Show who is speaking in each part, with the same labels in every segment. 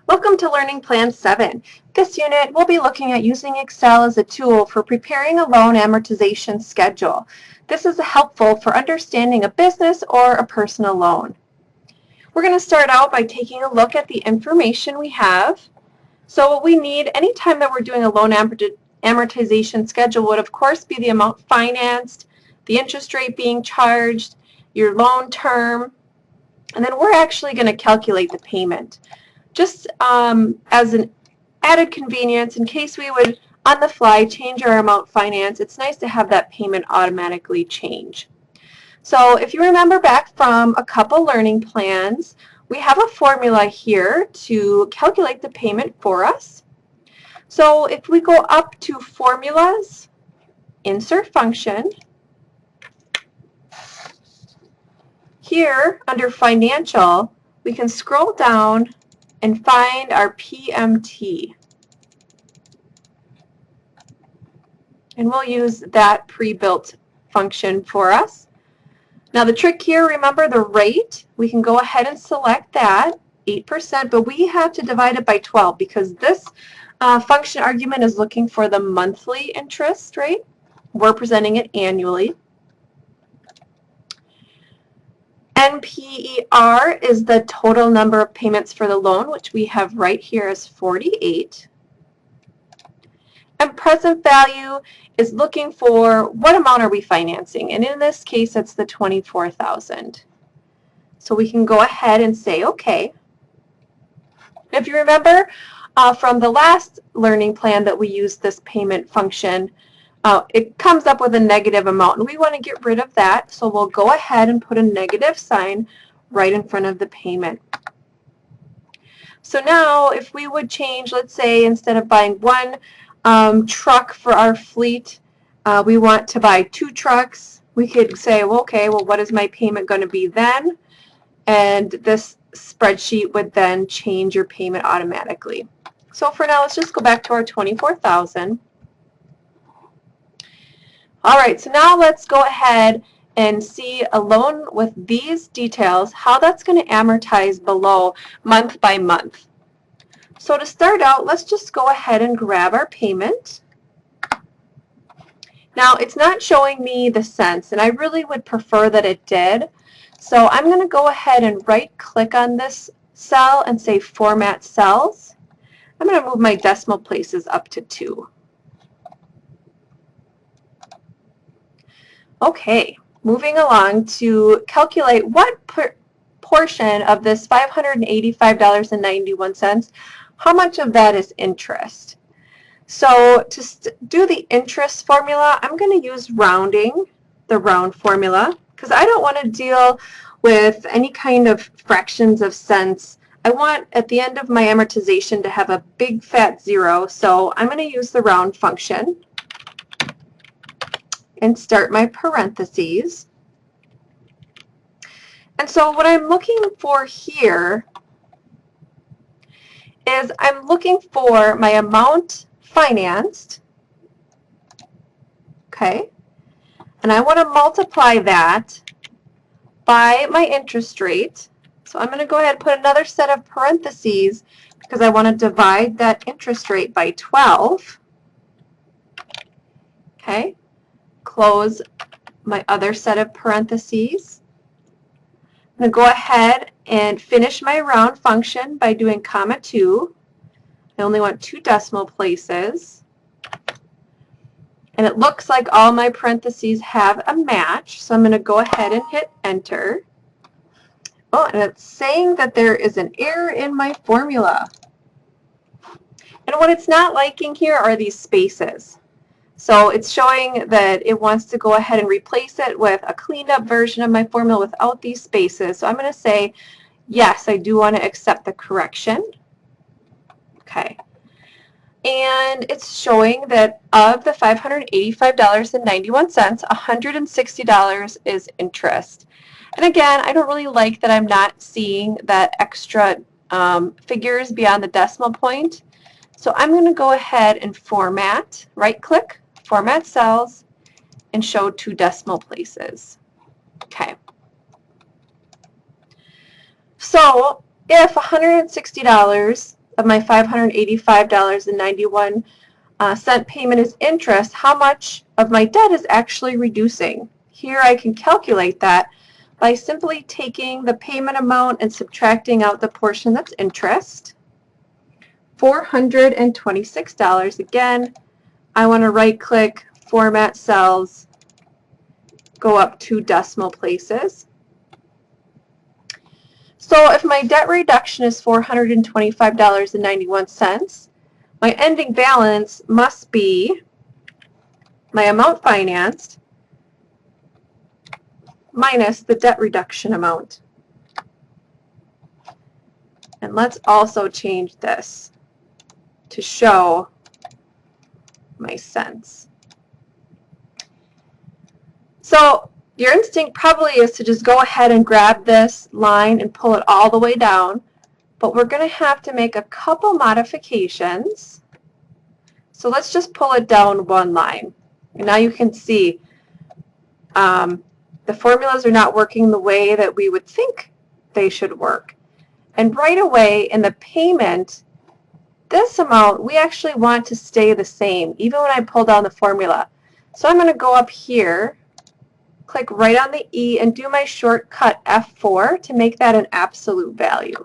Speaker 1: Welcome to Learning Plan 7. This unit, we'll be looking at using Excel as a tool for preparing a loan amortization schedule. This is helpful for understanding a business or a personal loan. We're going to start out by taking a look at the information we have. So what we need anytime that we're doing a loan amortization schedule would of course be the amount financed, the interest rate being charged, your loan term, and then we're actually going to calculate the payment. Just as an added convenience, in case we would on the fly change our amount finance, it's nice to have that payment automatically change. So if you remember back from a couple learning plans, we have a formula here to calculate the payment for us. So if we go up to Formulas, Insert Function, here under Financial, we can scroll down and find our PMT. And we'll use that pre-built function for us. Now the trick here, remember the rate, we can go ahead and select that, 8%, but we have to divide it by 12 because this function argument is looking for the monthly interest rate. We're presenting it annually. NPER is the total number of payments for the loan, which we have right here as 48. And present value is looking for what amount are we financing, and in this case it's the $24,000. So we can go ahead and say OK. If you remember from the last learning plan that we used this payment function, it comes up with a negative amount, and we want to get rid of that, so we'll go ahead and put a negative sign right in front of the payment. So now if we would change, let's say instead of buying one truck for our fleet, we want to buy 2 trucks, we could say, well, okay, well, what is my payment going to be then? And this spreadsheet would then change your payment automatically. So for now, let's just go back to our 24,000. All right, so now let's go ahead and see a loan with these details, how that's going to amortize below month by month. So to start out, let's just go ahead and grab our payment. Now, it's not showing me the cents, and I really would prefer that it did. So I'm going to go ahead and right-click on this cell and say Format Cells. I'm going to move my decimal places up to 2. Okay, moving along to calculate what portion of this $585.91, how much of that is interest. So to do the interest formula, I'm going to use rounding, the round formula, because I don't want to deal with any kind of fractions of cents. I want at the end of my amortization to have a big fat 0, so I'm going to use the round function and start my parentheses. And so what I'm looking for here is I'm looking for my amount financed, okay, and I want to multiply that by my interest rate. So I'm going to go ahead and put another set of parentheses because I want to divide that interest rate by 12. Okay. Close my other set of parentheses. I'm going to go ahead and finish my round function by doing comma 2. I only want 2 decimal places. And it looks like all my parentheses have a match, so I'm going to go ahead and hit enter. Oh, and it's saying that there is an error in my formula. And what it's not liking here are these spaces. So it's showing that it wants to go ahead and replace it with a cleaned up version of my formula without these spaces. So I'm going to say, yes, I do want to accept the correction. Okay. And it's showing that of the $585.91, $160 is interest. And again, I don't really like that I'm not seeing that extra figures beyond the decimal point. So I'm going to go ahead and format, right-click, Format Cells, and show 2 decimal places. Okay. So if $160 of my $585.91 payment is interest, how much of my debt is actually reducing? Here I can calculate that by simply taking the payment amount and subtracting out the portion that's interest. $426. Again, I want to right-click, format cells, go up 2 decimal places. So if my debt reduction is $425.91, my ending balance must be my amount financed minus the debt reduction amount. And let's also change this to show my cents. So your instinct probably is to just go ahead and grab this line and pull it all the way down, but we're going to have to make a couple modifications. So let's just pull it down 1 line. And now you can see the formulas are not working the way that we would think they should work. And right away in the payment, this amount we actually want to stay the same even when I pull down the formula. So I'm going to go up here, click right on the E, and do my shortcut F4 to make that an absolute value.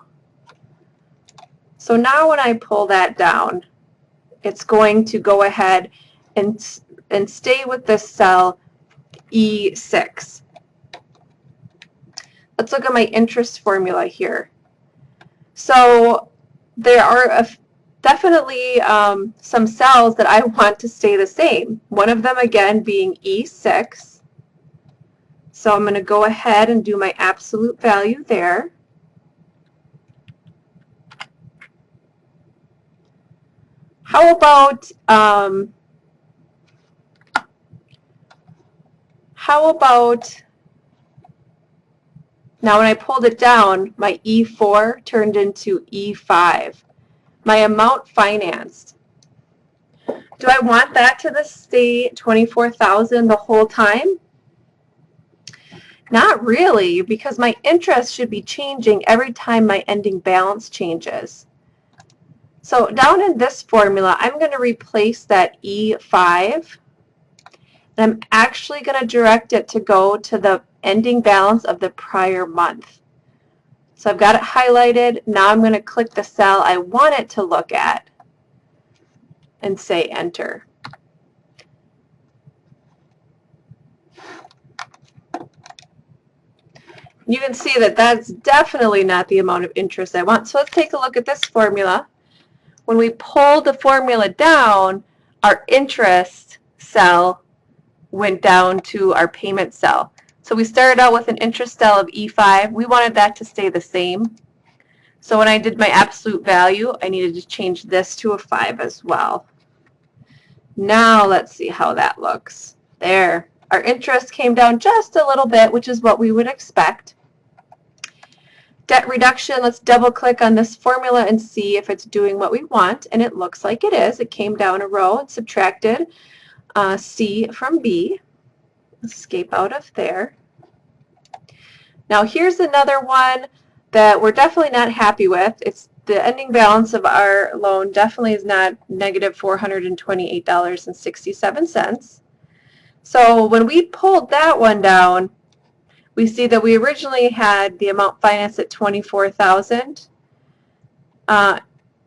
Speaker 1: So now when I pull that down, it's going to go ahead and stay with this cell E6. Let's look at my interest formula here. So there are definitely some cells that I want to stay the same. One of them again being E6. So I'm going to go ahead and do my absolute value there. How about now when I pulled it down, my E4 turned into E5. My amount financed. Do I want that to stay $24,000 the whole time? Not really, because my interest should be changing every time my ending balance changes. So down in this formula, I'm going to replace that E5. And I'm actually going to direct it to go to the ending balance of the prior month. So I've got it highlighted. Now I'm going to click the cell I want it to look at and say enter. You can see that that's definitely not the amount of interest I want. So let's take a look at this formula. When we pull the formula down, our interest cell went down to our payment cell. So we started out with an interest cell of E5. We wanted that to stay the same. So when I did my absolute value, I needed to change this to a 5 as well. Now let's see how that looks. There. Our interest came down just a little bit, which is what we would expect. Debt reduction, let's double click on this formula and see if it's doing what we want, and it looks like it is. It came down a row and subtracted C from B. Escape out of there. Now here's another one that we're definitely not happy with. It's the ending balance of our loan definitely is not negative $428.67. So when we pulled that one down, we see that we originally had the amount financed at $24,000,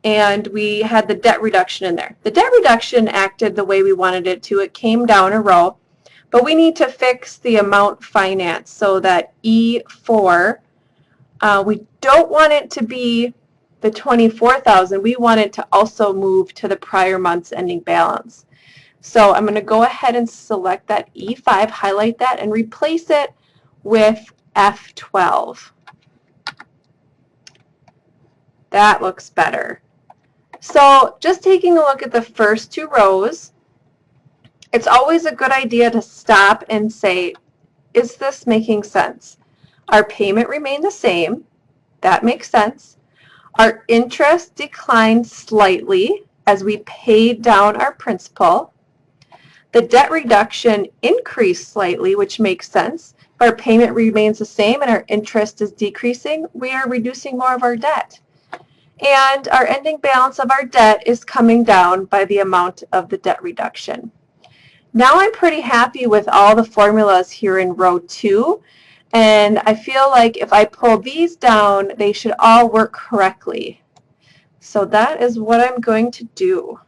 Speaker 1: and we had the debt reduction in there. The debt reduction acted the way we wanted it to. It came down a row, but we need to fix the amount financed so that E4, we don't want it to be the $24,000. We want it to also move to the prior month's ending balance. So I'm going to go ahead and select that E5, highlight that, and replace it with F12. That looks better. So just taking a look at the first 2 rows, it's always a good idea to stop and say, is this making sense? Our payment remained the same. That makes sense. Our interest declined slightly as we paid down our principal. The debt reduction increased slightly, which makes sense. If our payment remains the same and our interest is decreasing, we are reducing more of our debt. And our ending balance of our debt is coming down by the amount of the debt reduction. Now I'm pretty happy with all the formulas here in row 2, and I feel like if I pull these down, they should all work correctly. So that is what I'm going to do.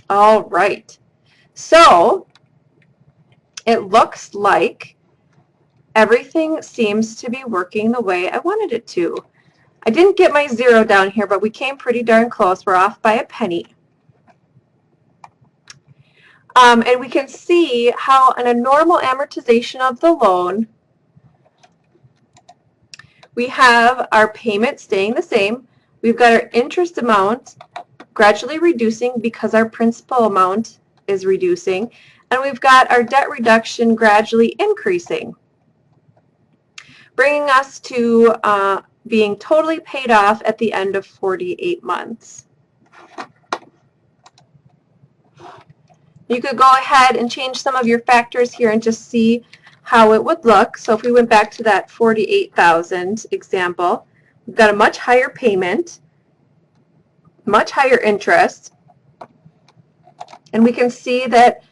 Speaker 1: All right. So it looks like everything seems to be working the way I wanted it to. I didn't get my 0 down here, but we came pretty darn close. We're off by a penny. And we can see how in a normal amortization of the loan, we have our payment staying the same. We've got our interest amount gradually reducing because our principal amount is reducing. And we've got our debt reduction gradually increasing, bringing us to being totally paid off at the end of 48 months. You could go ahead and change some of your factors here and just see how it would look. So if we went back to that 48,000 example, we've got a much higher payment, much higher interest, and we can see that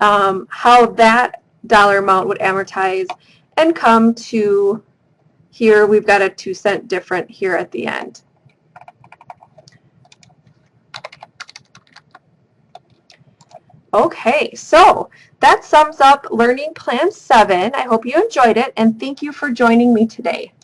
Speaker 1: how that dollar amount would amortize and come to here. We've got a 2-cent difference here at the end. Okay, so that sums up Learning Plan 7. I hope you enjoyed it, and thank you for joining me today.